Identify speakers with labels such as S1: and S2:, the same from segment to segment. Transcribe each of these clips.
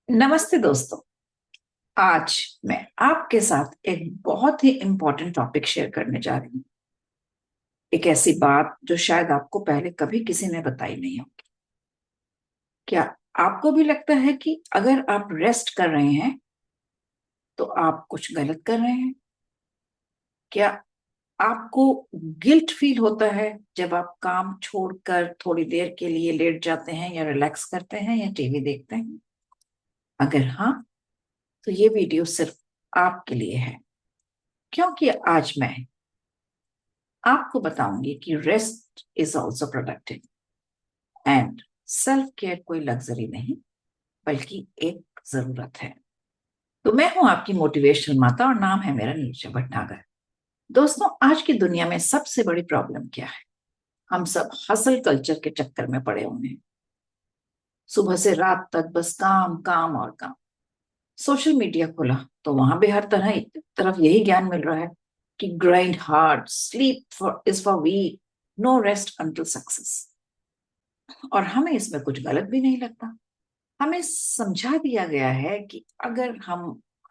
S1: नमस्ते दोस्तों। आज मैं आपके साथ एक बहुत ही इम्पोर्टेंट टॉपिक शेयर करने जा रही हूँ। एक ऐसी बात जो शायद आपको पहले कभी किसी ने बताई नहीं होगी। क्या आपको भी लगता है कि अगर आप रेस्ट कर रहे हैं तो आप कुछ गलत कर रहे हैं? क्या आपको गिल्ट फील होता है जब आप काम छोड़कर थोड़ी देर के लिए लेट जाते हैं या रिलैक्स करते हैं या टीवी देखते हैं? अगर हाँ, तो ये वीडियो सिर्फ आपके लिए है, क्योंकि आज मैं आपको बताऊंगी कि rest is also productive and self care कोई लग्जरी नहीं बल्कि एक जरूरत है। तो मैं हूं आपकी मोटिवेशनल माता और नाम है मेरा नीरजा भटनागर। दोस्तों, आज की दुनिया में सबसे बड़ी प्रॉब्लम क्या है? हम सब हसल कल्चर के चक्कर में पड़े हुए हैं। सुबह से रात तक बस काम काम और काम। सोशल मीडिया खोला तो वहां भी हर तरफ यही ज्ञान मिल रहा है कि grind hard, sleep for is for weak, no rest until success. और हमें इसमें कुछ गलत भी नहीं लगता। हमें समझा दिया गया है कि अगर हम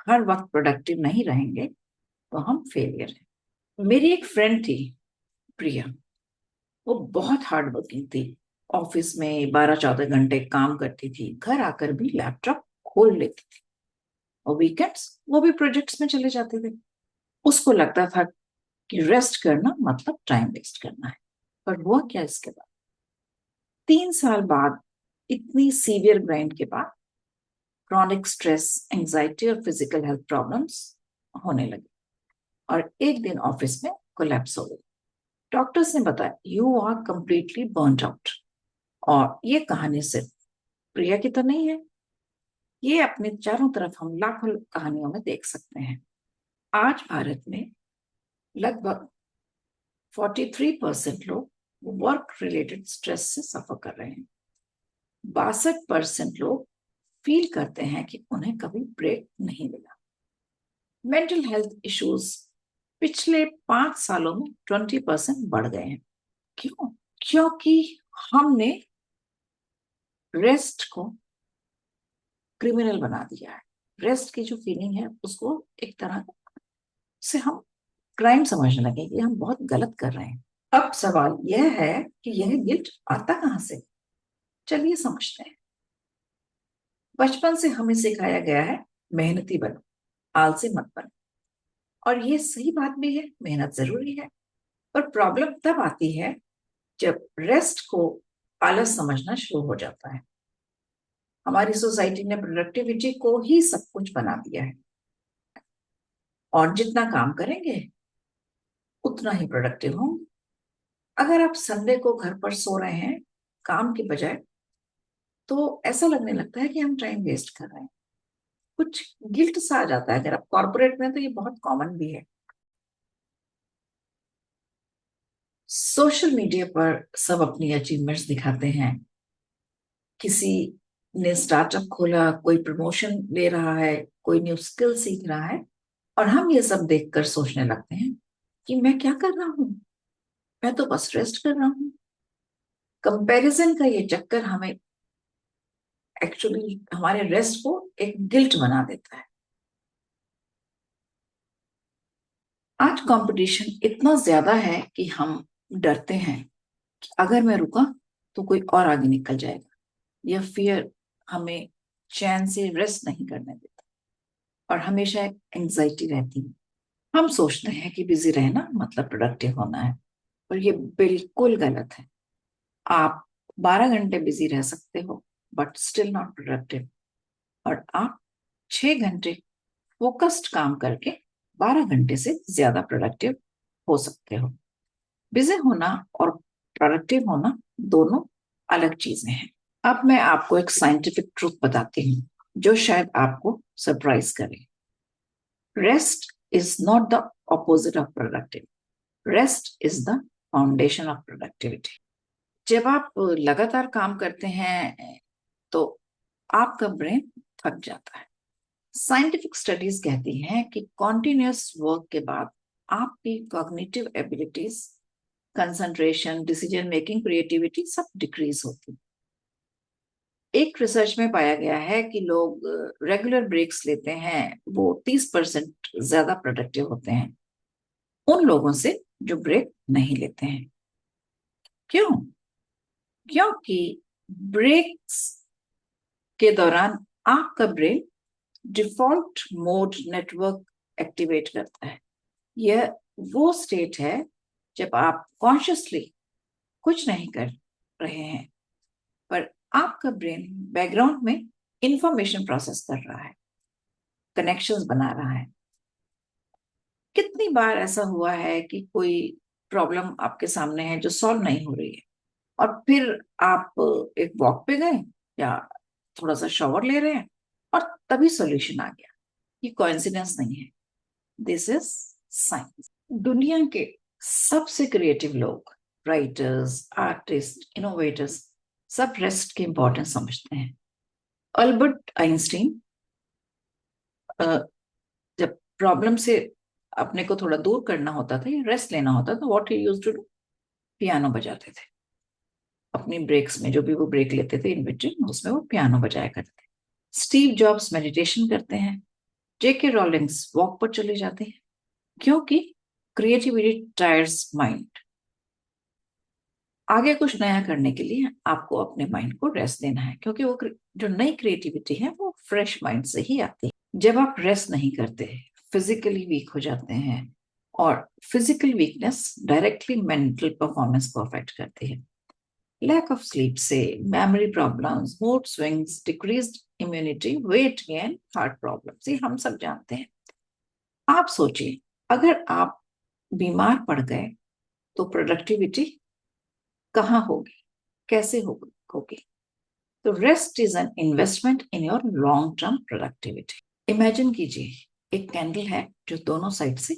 S1: हर वक्त प्रोडक्टिव नहीं रहेंगे तो हम फेलियर हैं। मेरी एक फ्रेंड थी, प्रिया। वो बहुत हार्ड वर्किंग थी। ऑफिस में 12-14 घंटे काम करती थी, घर आकर भी लैपटॉप खोल लेती थी और वीकेंड्स वो भी प्रोजेक्ट्स में चले जाते थे। उसको लगता था कि रेस्ट करना मतलब टाइम वेस्ट करना है। पर हुआ क्या इसके बाद? 3 साल बाद, इतनी सीवियर ग्राइंड के बाद, क्रॉनिक स्ट्रेस, एंजाइटी और फिजिकल हेल्थ प्रॉब्लम्स होने लगी और एक दिन ऑफिस में कोलैप्स हो गई। डॉक्टर्स ने बताया you are completely burned out. और ये कहानी सिर्फ प्रिया की तो नहीं है, ये अपने चारों तरफ हम लाखों कहानियों में देख सकते हैं। आज भारत में लगभग 43% लोग वर्क रिलेटेड स्ट्रेस से सफर कर रहे हैं। 62% लोग फील करते हैं कि उन्हें कभी ब्रेक नहीं मिला। मेंटल हेल्थ इश्यूज पिछले 5 सालों में 20% बढ़ गए हैं। क्यों? क्योंकि हमने रेस्ट को क्रिमिनल बना दिया है। रेस्ट की जो फीलिंग है उसको एक तरह से हम क्राइम समझने लगे कि हम बहुत गलत कर रहे हैं। अब सवाल यह है कि यह गिल्ट आता कहां से? चलिए समझते हैं। बचपन से हमें सिखाया गया है मेहनती बनो, आलसी मत बनो। और ये सही बात भी है, मेहनत जरूरी है। पर प्रॉब्लम तब आती है जब रेस्ट को आलस समझना शुरू हो जाता है। हमारी सोसाइटी ने प्रोडक्टिविटी को ही सब कुछ बना दिया है और जितना काम करेंगे उतना ही प्रोडक्टिव होंगे। अगर आप संडे को घर पर सो रहे हैं काम के बजाय, तो ऐसा लगने लगता है कि हम टाइम वेस्ट कर रहे हैं। कुछ गिल्ट सा आ जाता है। अगर आप कॉर्पोरेट में, तो ये बहुत कॉमन भी है। सोशल मीडिया पर सब अपनी अचीवमेंट्स दिखाते हैं। किसी ने स्टार्टअप खोला, कोई प्रमोशन ले रहा है, कोई न्यू स्किल सीख रहा है, और हम ये सब देखकर सोचने लगते हैं कि मैं क्या कर रहा हूँ, मैं तो बस रेस्ट कर रहा हूँ। कंपैरिजन का ये चक्कर हमें एक्चुअली हमारे रेस्ट को एक गिल्ट बना देता है। आज कंपटीशन इतना ज्यादा है कि हम डरते हैं कि अगर मैं रुका तो कोई और आगे निकल जाएगा। यह फियर हमें चैन से रेस्ट नहीं करने देता और हमेशा एक एंजाइटी रहती है। हम सोचते हैं कि बिजी रहना मतलब प्रोडक्टिव होना है, और ये बिल्कुल गलत है। आप 12 घंटे बिजी रह सकते हो बट स्टिल नॉट प्रोडक्टिव। और आप 6 घंटे फोकस्ड काम करके 12 घंटे से ज्यादा प्रोडक्टिव हो सकते हो। बिजी होना और प्रोडक्टिव होना दोनों अलग चीजें हैं। अब मैं आपको एक साइंटिफिक ट्रूथ बताती हूँ जो शायद आपको सरप्राइज करे। Rest is not the opposite of productive, rest is the foundation of productivity. जब आप लगातार काम करते हैं तो आपका ब्रेन थक जाता है। साइंटिफिक स्टडीज कहती हैं कि कॉन्टिन्यूस वर्क के बाद आपकी cognitive abilities, concentration, decision making, creativity सब डिक्रीज होती है। एक रिसर्च में पाया गया है कि लोग रेगुलर ब्रेक्स लेते हैं वो 30% ज्यादा प्रोडक्टिव होते हैं उन लोगों से जो ब्रेक नहीं लेते हैं। क्यों? क्योंकि ब्रेक्स के दौरान आपका brain default mode network activate करता है। यह वो स्टेट है जब आप कॉन्शियसली कुछ नहीं कर रहे हैं पर आपका ब्रेन बैकग्राउंड में इंफॉर्मेशन प्रोसेस कर रहा है, कनेक्शंस बना रहा है। कितनी बार ऐसा हुआ है कि कोई प्रॉब्लम आपके सामने है जो सॉल्व नहीं हो रही है और फिर आप एक वॉक पे गए या थोड़ा सा शॉवर ले रहे हैं और तभी सॉल्यूशन आ गया। ये कोइंसिडेंस नहीं है, दिस इज साइंस। दुनिया के सबसे क्रिएटिव लोग, राइटर्स, आर्टिस्ट, इनोवेटर्स, सब रेस्ट के इंपॉर्टेंस समझते हैं। अल्बर्ट आइंस्टीन जब प्रॉब्लम से अपने को थोड़ा दूर करना होता था या रेस्ट लेना होता था, what he used to do, piano बजाते थे। अपनी ब्रेक्स में जो भी वो ब्रेक लेते थे इन बिटवीन, उसमें वो पियानो बजाया करते थे। स्टीव जॉब्स मेडिटेशन करते हैं। जेके रॉलिंग्स वॉक पर चले जाते हैं क्योंकि क्रिएटिविटी टायर्स माइंड। आगे कुछ नया करने के लिए आपको अपने माइंड को रेस्ट देना है क्योंकि वो जो नई क्रिएटिविटी है वो फ्रेश माइंड से ही आती है। जब आप रेस्ट नहीं करते फिजिकली वीक हो जाते हैं और physical weakness directly mental performance को अफेक्ट करती है। लैक ऑफ स्लीप से memory problems, mood swings, decreased immunity, weight gain, heart problems, ये हम सब जानते हैं। आप सोचिए, अगर आप बीमार पड़ गए तो प्रोडक्टिविटी कहाँ होगी, कैसे होगी? तो rest is an investment in your long term productivity. Imagine कीजिए, एक कैंडल है जो दोनों साइड से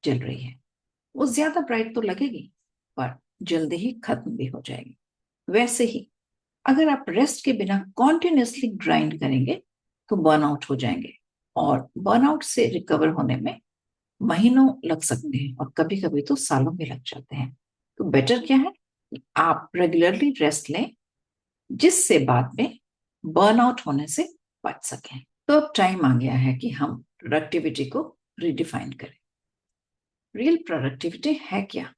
S1: जल रही है। वो ज्यादा ब्राइट तो लगेगी पर जल्दी ही खत्म भी हो जाएगी। वैसे ही अगर आप रेस्ट के बिना कॉन्टिन्यूसली ग्राइंड करेंगे तो बर्नआउट हो जाएंगे और बर्नआउट से रिकवर होने में महीनों लग सकते हैं और कभी कभी तो सालों भी लग जाते हैं। तो बेटर क्या है, आप रेगुलरली रेस्ट लें जिससे बाद में बर्नआउट होने से बच सकें। तो अब टाइम आ गया है कि हम प्रोडक्टिविटी को रिडिफाइन करें। रियल प्रोडक्टिविटी है क्या?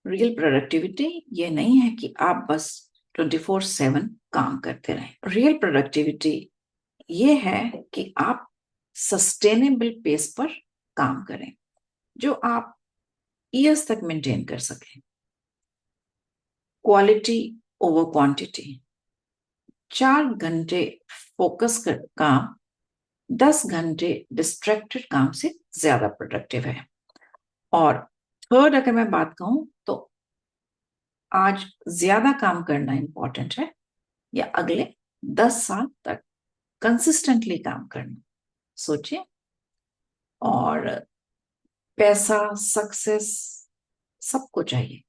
S1: रियल प्रोडक्टिविटी ये नहीं है कि आप बस 24/7 काम करते रहें। रियल प्रोडक्टिविटी ये है कि आप सस्टेनेबल पेस पर काम करें जो आप ईयर्स तक मेंटेन कर सकें। Quality over quantity. 4 घंटे फोकस कर काम 10 घंटे डिस्ट्रैक्टेड काम से ज्यादा प्रोडक्टिव है। और थर्ड अगर मैं बात कहूं तो आज ज्यादा काम करना इंपॉर्टेंट है या अगले 10 साल तक कंसिस्टेंटली काम करना? सोचिए। और पैसा, सक्सेस सबको चाहिए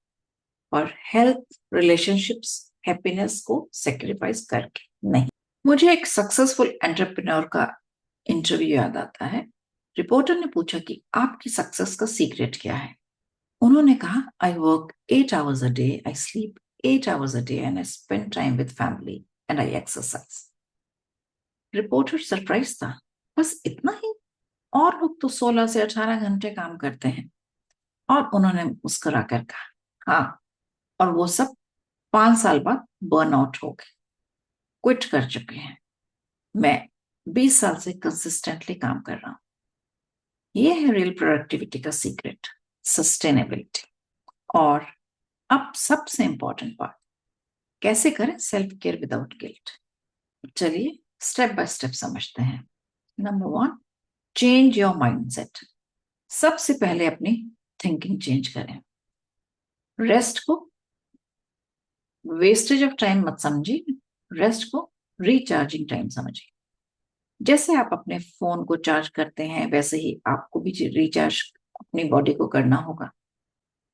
S1: और हेल्थ, रिलेशनशिप्स, हैप्पीनेस को सेक्रीफाइस करके नहीं। मुझे एक सक्सेसफुल एंटरप्रेन्योर का इंटरव्यू याद आता है। रिपोर्टर ने पूछा कि आपकी सक्सेस का सीक्रेट क्या है। उन्होंने कहा, I work 8 hours a day, I sleep 8 hours a day and I spend time with family and I exercise। Reporter surprise था, बस इतना ही? और लोग तो 16 से 18 घंटे काम करते हैं। और उन्होंने मुस्कुराकर कहा, हाँ, और वो सब 5 साल बाद बर्नआउट हो गए, क्विट कर चुके हैं। मैं 20 साल से कंसिस्टेंटली काम कर रहा हूं। ये है रियल प्रोडक्टिविटी का सीक्रेट, सस्टेनेबिलिटी। और अब सबसे इंपॉर्टेंट बात, कैसे करें सेल्फ केयर विदाउट गिल्ट। चलिए स्टेप बाय स्टेप समझते हैं। Number 1, change your mindset. सबसे पहले अपनी थिंकिंग चेंज करें। रेस्ट को वेस्टेज ऑफ टाइम मत समझिए, रेस्ट को रिचार्जिंग टाइम समझिए। जैसे आप अपने फोन को चार्ज करते हैं वैसे ही आपको भी रिचार्ज अपनी बॉडी को करना होगा।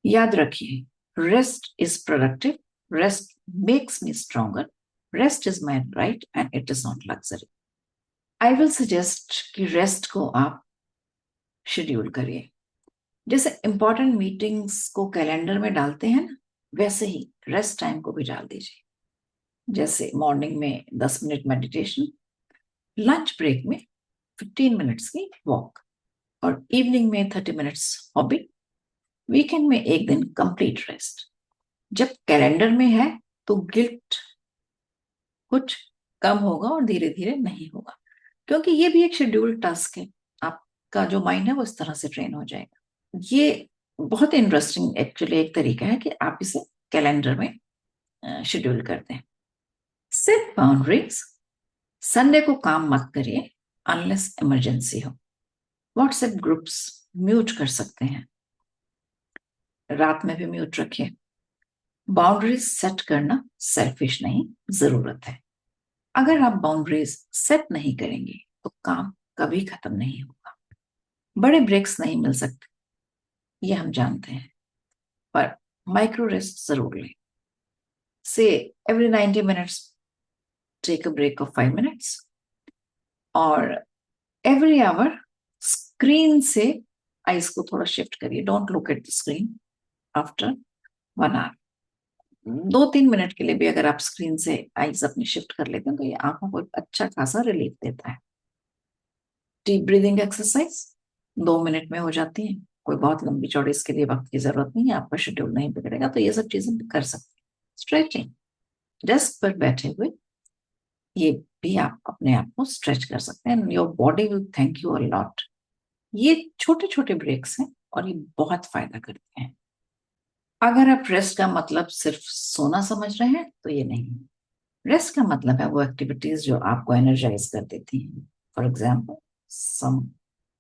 S1: याद रखिए, rest is productive, rest makes me stronger, rest is my right and it is not luxury. I will suggest कि रेस्ट को आप शेड्यूल करिए। जैसे इंपॉर्टेंट मीटिंग्स को कैलेंडर में डालते हैं ना, वैसे ही रेस्ट टाइम को भी डाल दीजिए। जैसे मॉर्निंग में 10 मिनट मेडिटेशन, लंच ब्रेक में 15 मिनट्स की वॉक और इवनिंग में 30 मिनट्स हॉबी, वीकेंड में एक दिन कंप्लीट रेस्ट। जब कैलेंडर में है तो गिल्ट कुछ कम होगा और धीरे धीरे नहीं होगा, क्योंकि ये भी एक शेड्यूल्ड टास्क है। आपका जो माइंड है वो इस तरह से ट्रेन हो जाएगा। ये बहुत इंटरेस्टिंग एक्चुअली एक तरीका है कि आप इसे कैलेंडर में शेड्यूल करते हैं। सेट बाउंड्रीज, संडे को काम मत करिए अनलेस इमरजेंसी हो। व्हाट्सएप ग्रुप्स म्यूट कर सकते हैं, रात में भी म्यूट रखिए। बाउंड्रीज सेट करना सेल्फिश नहीं, जरूरत है। अगर आप बाउंड्रीज सेट नहीं करेंगे तो काम कभी खत्म नहीं होगा। बड़े ब्रेक्स नहीं मिल सकते, ये हम जानते हैं, पर माइक्रो रेस्ट जरूर लें। Say every 90 minutes take a break of 5 minutes, और एवरी आवर स्क्रीन से आइज को थोड़ा शिफ्ट करिए। Don't look at the screen after 1 hour. 2-3 minute के लिए भी अगर आप स्क्रीन से आइज अपनी शिफ्ट कर लेते हैं तो ये आंखों को अच्छा खासा रिलीफ देता है। डीप ब्रीदिंग एक्सरसाइज 2 मिनट में हो जाती है, कोई बहुत लंबी चौड़ी इसके लिए वक्त की जरूरत नहीं है, आपका शेड्यूल नहीं बिगड़ेगा तो ये सब चीजें भी कर सकते हैं। स्ट्रेचिंग, डेस्क पर बैठे हुए ये भी आप अपने आप को स्ट्रेच कर सकते हैं। Your body will thank you a lot. ये छोटे छोटे ब्रेक्स हैं और ये बहुत फायदा करते हैं। अगर आप रेस्ट का मतलब सिर्फ सोना समझ रहे हैं तो ये नहीं है। रेस्ट का मतलब है वो एक्टिविटीज जो आपको एनर्जाइज कर देती हैं। फॉर एग्जाम्पल, सम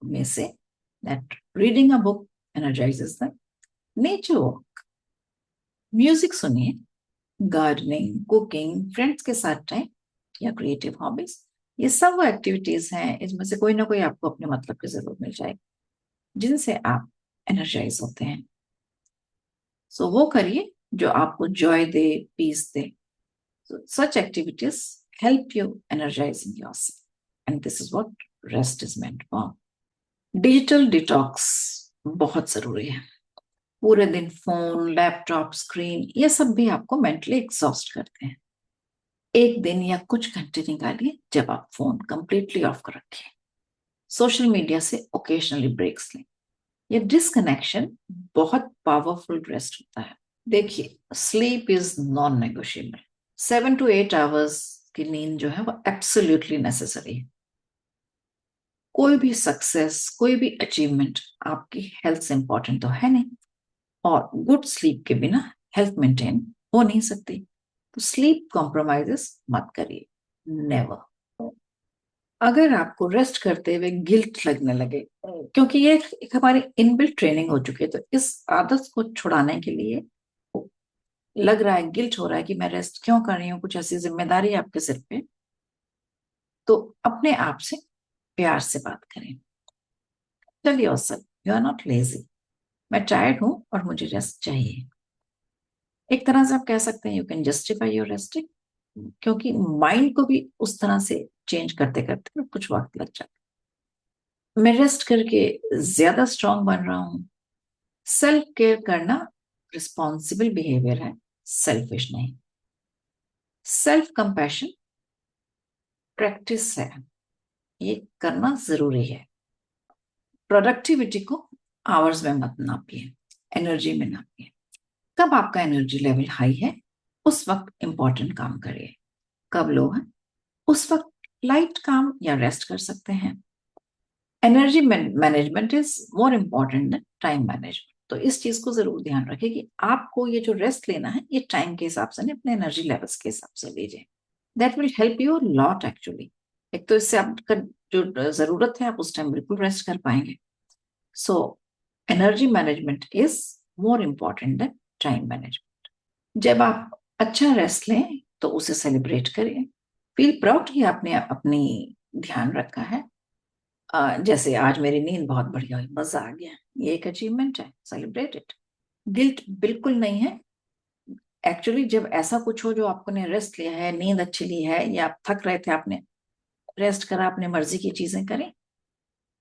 S1: में say that reading a book energises the nature walk, music सुनिए, गार्डनिंग, कुकिंग, फ्रेंड्स के साथ टाइम या क्रिएटिव हॉबीज, ये सब वो एक्टिविटीज हैं, इसमें से कोई ना कोई आपको अपने मतलब की जरूर मिल जाएगी जिनसे आप एनर्जाइज होते हैं। सो वो करिए जो आपको Joy they, piece they. Such activities help you energizing yourself, and this is what rest is meant for. Digital detox बहुत जरूरी है। पूरे दिन फोन, लैपटॉप, स्क्रीन, ये सब भी आपको मेंटली एग्जॉस्ट करते हैं। एक दिन या कुछ घंटे निकालिए जब आप फोन कंप्लीटली ऑफ कर रखें। सोशल मीडिया से ओकेजनली ब्रेक्स लें। ये डिस्कनेक्शन बहुत पावरफुल रेस्ट होता है। देखिए, sleep is non negotiable. 7 to 8 hours की नींद जो है वो एब्सोल्युटली नेसेसरी है। कोई भी सक्सेस, कोई भी अचीवमेंट आपकी हेल्थ से इंपॉर्टेंट तो है नहीं, और गुड स्लीप के बिना हेल्थ मेंटेन हो नहीं सकती। तो स्लीप कॉम्प्रोमाइजेस मत करिए, नेवर। अगर आपको रेस्ट करते हुए गिल्ट लगने लगे, क्योंकि ये एक हमारी इनबिल्ट ट्रेनिंग हो चुकी है, तो इस आदत को छुड़ाने के लिए लग रहा है, गिल्ट हो रहा है कि मैं रेस्ट क्यों कर रही हूँ, कुछ ऐसी जिम्मेदारी आपके सिर पे, तो अपने आप से प्यार से बात करें। Tell yourself you are not lazy, मैं टायर्ड हूं और मुझे रेस्ट चाहिए। एक तरह से आप कह सकते हैं you can justify your resting, क्योंकि माइंड को भी उस तरह से चेंज करते करते कुछ वक्त लग जाता है। मैं रेस्ट करके ज्यादा स्ट्रांग बन रहा हूं। सेल्फ केयर करना रिस्पॉन्सिबल बिहेवियर है, सेल्फिश नहीं। सेल्फ कंपैशन प्रैक्टिस है, ये करना जरूरी है। प्रोडक्टिविटी को आवर्स में मत नापिए, एनर्जी में नापिए। कब आपका एनर्जी लेवल हाई है उस वक्त इंपॉर्टेंट काम करिए, कब लो है उस वक्त लाइट काम या रेस्ट कर सकते हैं। Energy management is more important than time management. तो इस चीज को जरूर ध्यान रखें कि आपको ये जो रेस्ट लेना है ये टाइम के हिसाब से नहीं, अपने एनर्जी लेवल्स के हिसाब से लीजिए। That will help you lot actually. एक तो इससे आपका जो जरूरत है आप उस टाइम बिल्कुल रेस्ट कर पाएंगे। So energy management is more important than time management. जब आप अच्छा रेस्ट लें तो उसे सेलिब्रेट करिए। फील प्राउड कि आपने अपनी ध्यान रखा है। जैसे आज मेरी नींद बहुत बढ़िया हुई, मजा आ गया, ये एक अचीवमेंट है, सेलिब्रेट इट। गिल्ट बिल्कुल नहीं है। एक्चुअली जब ऐसा कुछ हो जो आपको ने रेस्ट लिया है, नींद अच्छी ली है, या आप थक रहे थे, आपने रेस्ट करा, अपने मर्जी की चीजें करें,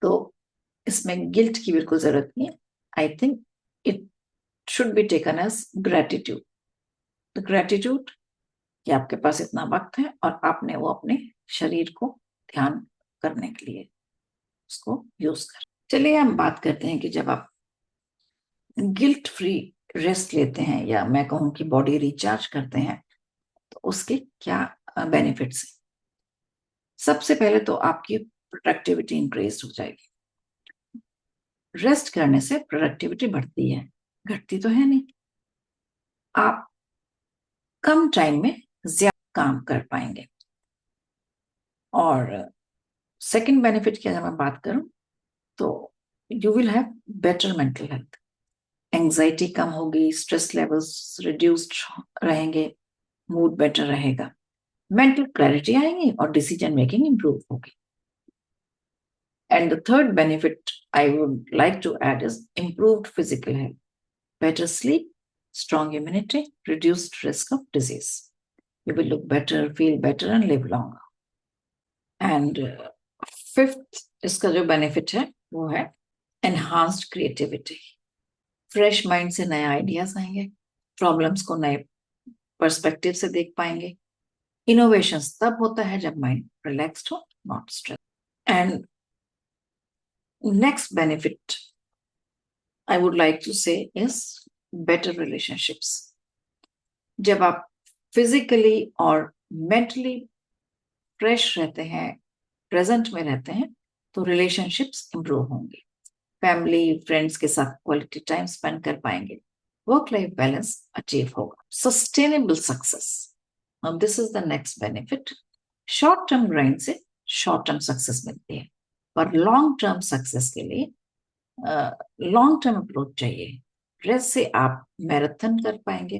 S1: तो इसमें गिल्ट की बिल्कुल जरूरत नहीं है। I think it should be taken as gratitude. The gratitude कि आपके पास इतना वक्त है और आपने वो अपने शरीर को ध्यान करने के लिए उसको यूज कर। चलिए हम बात करते हैं कि जब आप गिल्ट फ्री रेस्ट लेते हैं या मैं कहूं कि बॉडी रिचार्ज करते हैं तो उसके क्या बेनिफिट्स हैं। सबसे पहले तो आपकी प्रोडक्टिविटी इंक्रीज हो जाएगी। रेस्ट करने से प्रोडक्टिविटी बढ़ती है, घटती तो है नहीं। आप कम टाइम में ज्यादा काम कर पाएंगे। और सेकंड बेनिफिट की अगर मैं बात करूं तो you will have better mental health. Anxiety कम होगी, स्ट्रेस लेवल्स रिड्यूस्ड रहेंगे, मूड बेटर रहेगा, मेंटल क्लैरिटी आएगी और डिसीजन मेकिंग इंप्रूव होगी। And the third benefit I would like to add is improved physical health, better sleep, strong immunity, reduced risk of disease. You will look better, feel better, and live longer. And fifth, इसका जो benefit है वो है enhanced creativity. Fresh mind से नए ideas आएंगे, problems को नए पर्सपेक्टिव से देख पाएंगे। इनोवेशंस तब होता है जब माइंड रिलैक्स्ड हो, not stress. And next benefit I would like to say is better relationships. जब आप फिजिकली और मेंटली फ्रेश रहते हैं, प्रेजेंट में रहते हैं, तो रिलेशनशिप्स इंप्रूव होंगे। फैमिली, फ्रेंड्स के साथ क्वालिटी टाइम स्पेंड कर पाएंगे, वर्क लाइफ बैलेंस अचीव होगा। Sustainable success, now this is the next benefit. Short term grind से शॉर्ट टर्म सक्सेस मिलती है, पर लॉन्ग टर्म सक्सेस के लिए लॉन्ग टर्म अप्रोच चाहिए। रेस्ट से आप मैराथन कर पाएंगे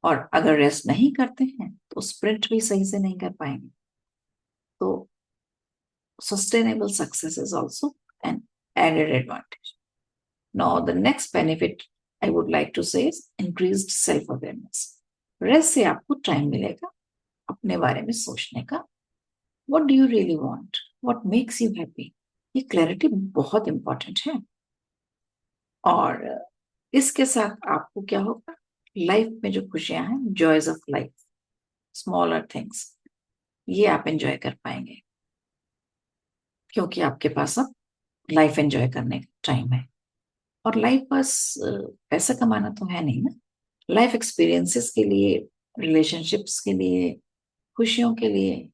S1: और अगर रेस्ट नहीं करते हैं तो स्प्रिंट भी सही से नहीं कर पाएंगे। तो sustainable success is also an added advantage. Now the next benefit I would like to say is increased self awareness. Rest से आपको टाइम मिलेगा अपने बारे में सोचने का। What do you really want? What makes you happy? ये clarity बहुत इंपॉर्टेंट है। और इसके साथ आपको क्या होगा, लाइफ में जो खुशियां हैं, joys of life, smaller things, ये आप एंजॉय कर पाएंगे क्योंकि आपके पास अब लाइफ एंजॉय करने का टाइम है। और लाइफ बस पैसा कमाना तो है नहीं ना, लाइफ एक्सपीरियंसेस के लिए, रिलेशनशिप्स के लिए, खुशियों के लिए,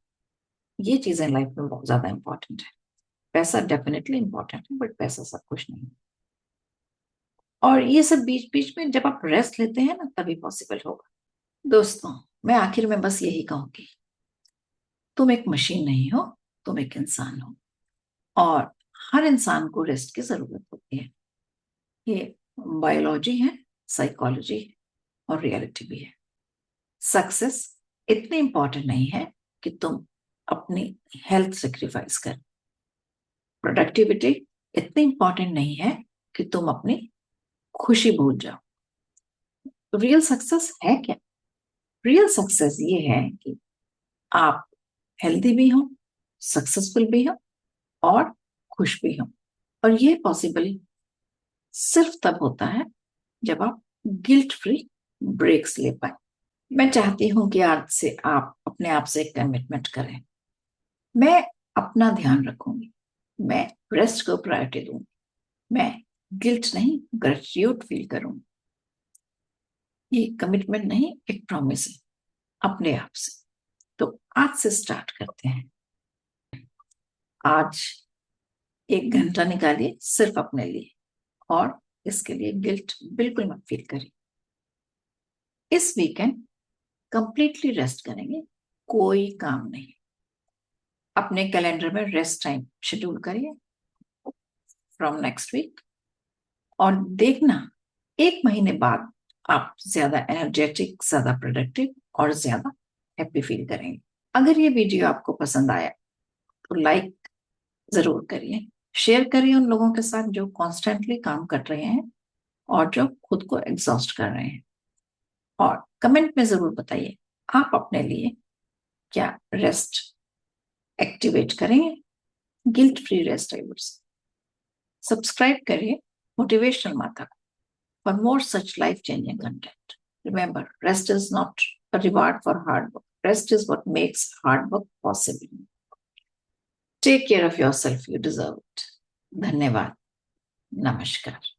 S1: ये चीजें लाइफ में बहुत ज्यादा इंपॉर्टेंट है। पैसा डेफिनेटली इंपॉर्टेंट है बट पैसा सब कुछ नहीं। और ये सब बीच बीच में जब आप रेस्ट लेते हैं ना तभी पॉसिबल होगा। दोस्तों, मैं आखिर में बस यही कहूंगी, तुम एक मशीन नहीं हो, तुम एक इंसान हो और हर इंसान को रेस्ट की जरूरत होती है। ये बायोलॉजी है, साइकोलॉजी है और रियलिटी भी है। सक्सेस इतनी इंपॉर्टेंट नहीं है कि तुम अपनी हेल्थ सेक्रीफाइस कर। प्रोडक्टिविटी इतनी इंपॉर्टेंट नहीं है कि तुम अपनी खुशी भूल जाओ। रियल सक्सेस है क्या? रियल सक्सेस ये है कि आप हेल्दी भी हो, सक्सेसफुल भी हो और खुश भी हो। और ये पॉसिबल सिर्फ तब होता है जब आप गिल्ट फ्री ब्रेक्स ले पाए। मैं चाहती हूं कि आज से आप अपने आप से एक कमिटमेंट करें, मैं अपना ध्यान रखूंगी, मैं रेस्ट को प्रायोरिटी दूंगी, मैं गिल्ट नहीं ग्रेटिट्यूड फील करूंगी। ये कमिटमेंट नहीं, एक प्रॉमिस है अपने आप से। तो आज से स्टार्ट करते हैं। आज 1 घंटा निकालिए सिर्फ अपने लिए और इसके लिए गिल्ट बिल्कुल मत फील करिए। इस वीकेंड कंप्लीटली रेस्ट करेंगे, कोई काम नहीं। अपने कैलेंडर में रेस्ट टाइम शेड्यूल करिए फ्रॉम नेक्स्ट वीक और देखना 1 महीने बाद आप ज्यादा एनर्जेटिक, ज्यादा प्रोडक्टिव और ज्यादा हैप्पी फील करेंगे। अगर ये वीडियो आपको पसंद आया तो लाइक जरूर करिए, शेयर करिए उन लोगों के साथ जो कॉन्स्टेंटली काम कर रहे हैं और जो खुद को एग्जॉस्ट कर रहे हैं। और कमेंट में जरूर बताइए आप अपने लिए क्या रेस्ट एक्टिवेट करेंगे, guilt free rest I would say. Subscribe करिए मोटिवेशनल माता को for more such life-changing content. Remember, rest is not a reward for hard work. Rest is what makes hard work possible. Take care of yourself. You deserve it. धन्यवाद. नमस्कार.